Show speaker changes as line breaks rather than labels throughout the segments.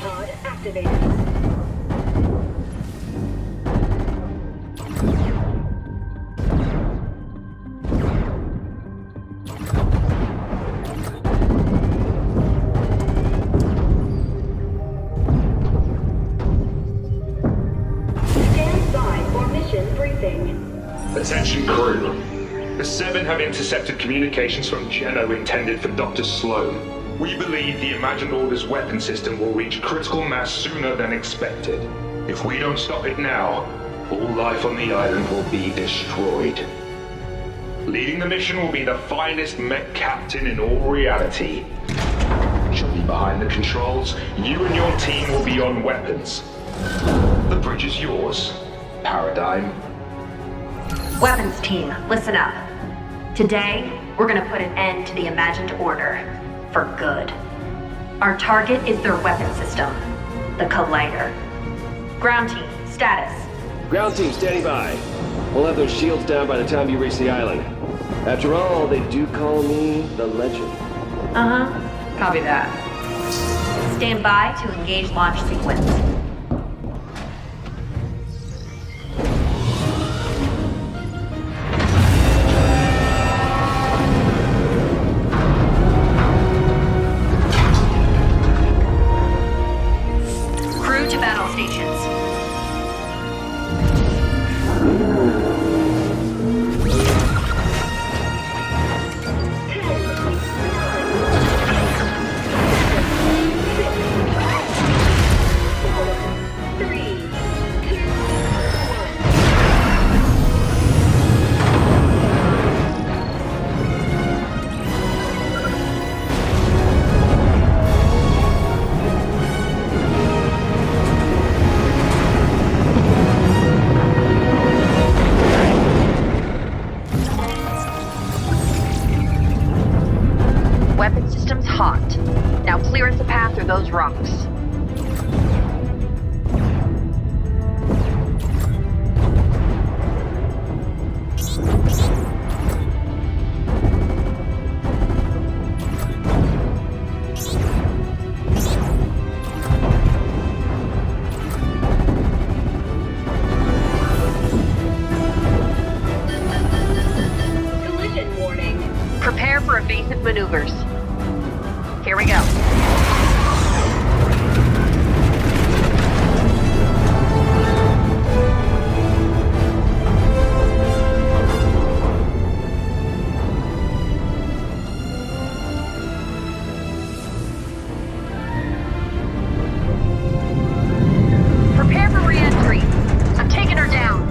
pod activated.
Attention crew. The Seven have intercepted communications from Geno intended for Dr. Sloan. We believe the Imagined Order's weapon system will reach critical mass sooner than expected. If we don't stop it now, all life on the island will be destroyed. Leading the mission will be the finest mech captain in all reality. She'll be behind the controls. You and your team will be on weapons. The bridge is yours, Paradigm.
Weapons team, listen up. Today, we're gonna put an end to the Imagined Order. For good. Our target is their weapon system. The Collider. Ground team, status.
Ground team, standing by. We'll have those shields down by the time you reach the island. After all, they do call me the Legend.
Uh-huh. Copy that. Stand by to engage launch sequence. Weapon system's hot. Now clearance a path through those rocks.
Collision warning.
Prepare for evasive maneuvers. Here we go. Prepare for re-entry. I'm taking her down.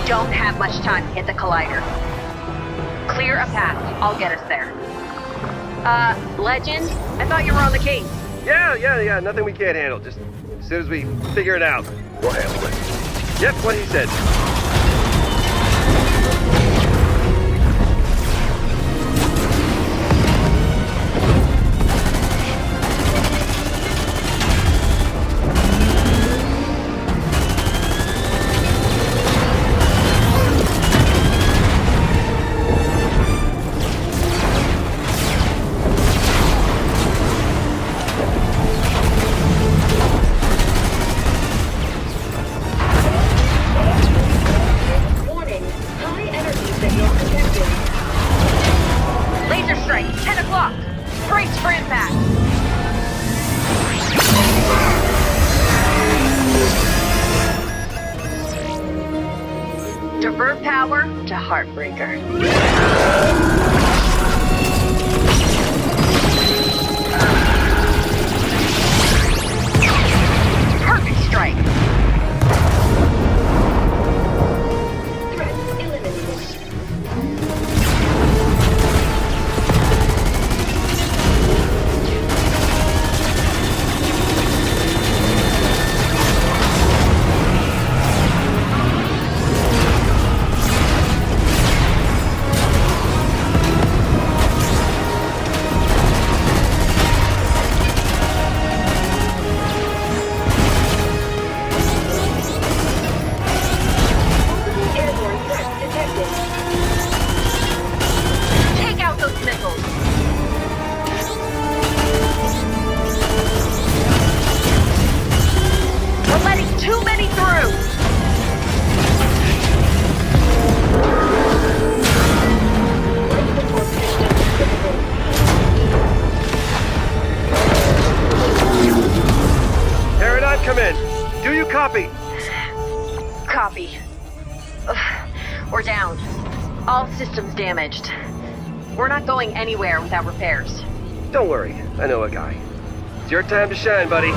Don't have much time to hit the Collider. Clear a path. I'll get us there. Legend? I thought you were on the case.
Yeah. Nothing we can't handle. Just as soon as we figure it out, we'll handle it. Yep, what he said.
Laser strike, 10 o'clock. Brace for impact. Divert power to Heartbreaker. Perfect strike.
Threat eliminated.
too many through!
Paradigm, come in. Do you copy?
Copy. Ugh, we're down. All systems damaged. We're not going anywhere without repairs.
Don't worry, I know a guy. It's your time to shine, buddy.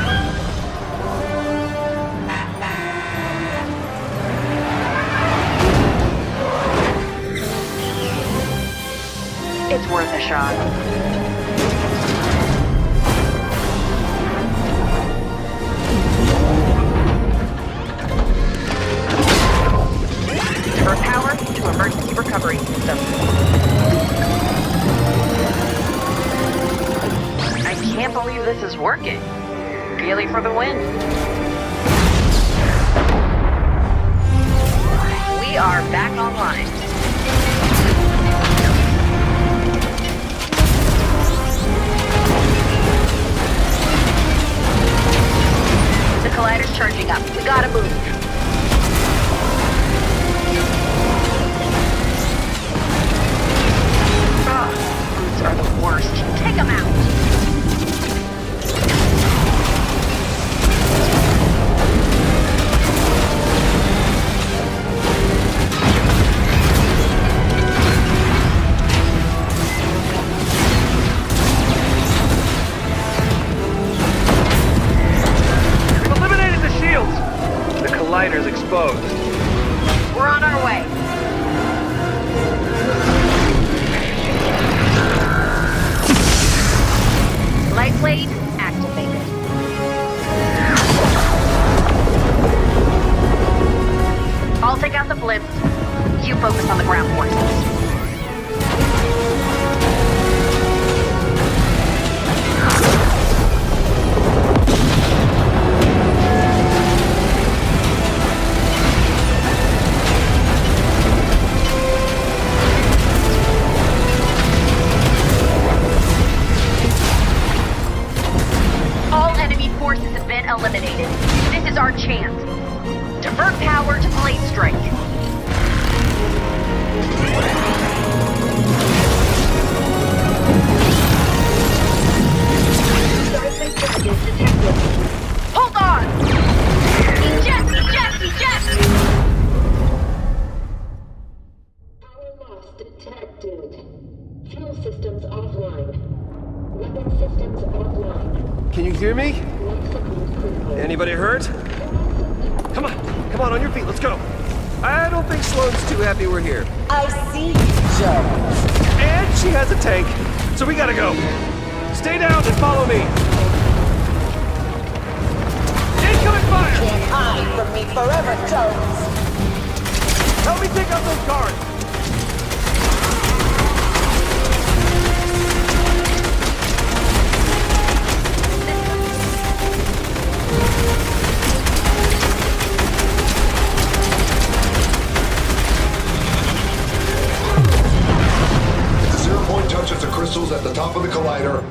It's worth a shot. Divert power to emergency recovery system. I can't believe this is working. Really for the win. We are back online. The collider's charging up. We gotta move. Boots are the worst. Take them out.
We've eliminated the shields. The collider's exposed.
We're on our way. Light blade activated. I'll take out the blimps. You focus on the ground forces. All enemy forces have been eliminated. This is our chance. Divert power to blade strike.
Seismic charges detected.
Hold on! Eject! Eject! Eject!
Power loss detected. Fuel systems offline. Weapon systems offline.
Can you hear me?
Life support critical.
Anybody hurt? Come on your feet, let's go. I don't think Sloane's too happy we're here.
I see you, Jones.
And she has a tank, so we gotta go. Stay down and follow me. Incoming fire!
Can't hide from me forever, Jones.
Help me take out those guards.
If the zero point touches the crystals at the top of the collider,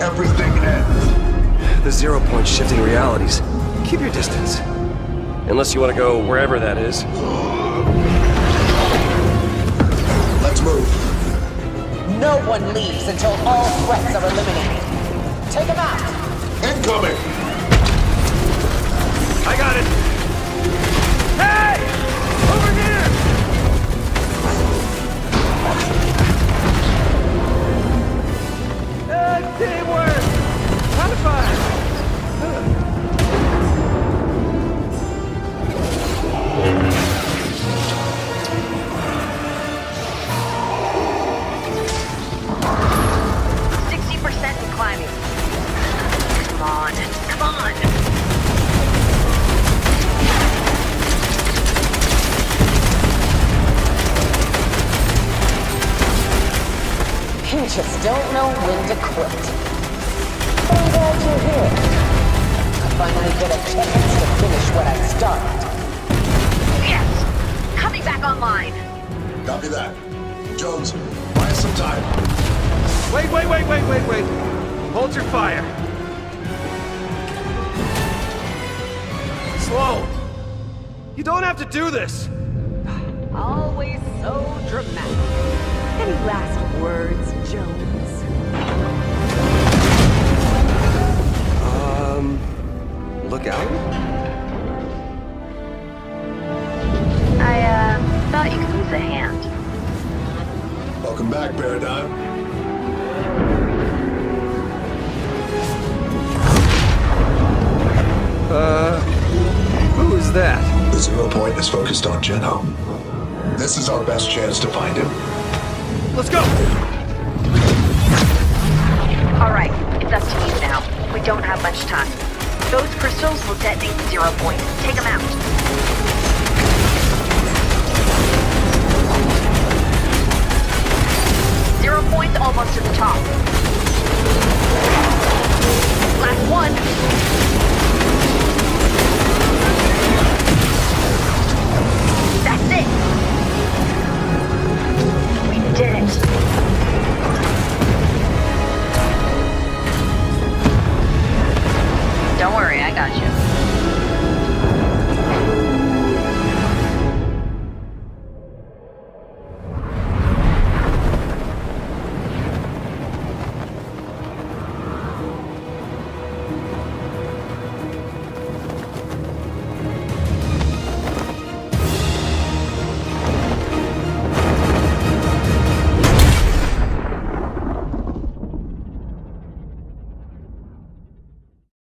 everything ends.
The 0 point shifting realities. Keep your distance. Unless you want to go wherever that is.
Let's move.
No one leaves until all threats are eliminated. Take them out.
Incoming!
I got it. Hey! Over here! Teamwork! High five!
% in climbing. Come on. Come on!
You just don't know when to quit. But I'm glad you're here. I finally get a chance to finish what I started.
Yes! Coming back online.
Copy that. Jones, buy us some time.
Wait. Hold your fire. Sloan, You don't have to do this!
Always so dramatic. Any last words, Jones?
Look out?
I thought you could use a hand.
Welcome back, Paradigm.
Who is that?
The Zero Point is focused on Geno. This is our best chance to find him.
Let's go!
Alright, it's up to you now. We don't have much time. Those crystals will detonate the 0 Point. Take them out. 0 Point's almost to the top. Last one.